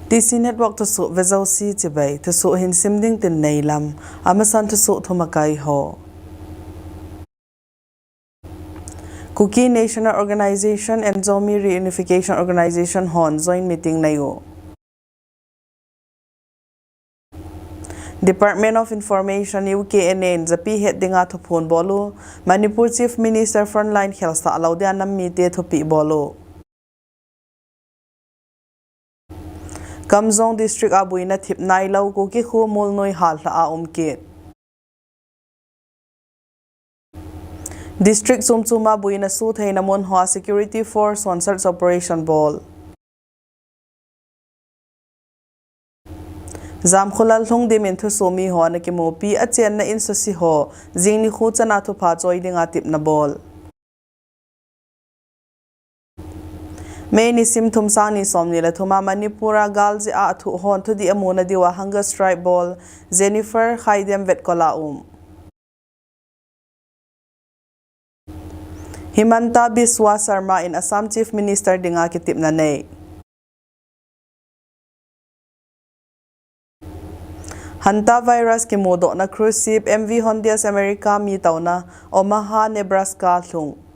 TC network thusoh vezau si chibai thusoh hin simding tin neilam amasan thusoh thumakai ho Kuki National Organization and Zomi Reunification Organization hon joint meeting nayo Department of Information UKNN zapi het dinga thupon bolo Manipur Chief Minister Frontline Khelsa alaudia nammi te thupi bolo Kamzong District abuina thip nai lau ko ki khu mol noi hal a umket District Sumchuma buina su theina mon hwa security force on search operation ball Zam khulal thong de men thu somi ho na ki mo pi a chen na in so si ho jingni khu chana thu pha choi dinga tip na ball Many sim thum sani somni la thuma Manipura galji a thu hon thu di amona diwa hunger strike ball Jennifer Khaidem vet kola Himanta Biswa Sarma in Assam Chief Minister dinga ki tip na nei Hanta virus ki modo na cruise ship MV Hondias America mi tauna Omaha Nebraska thung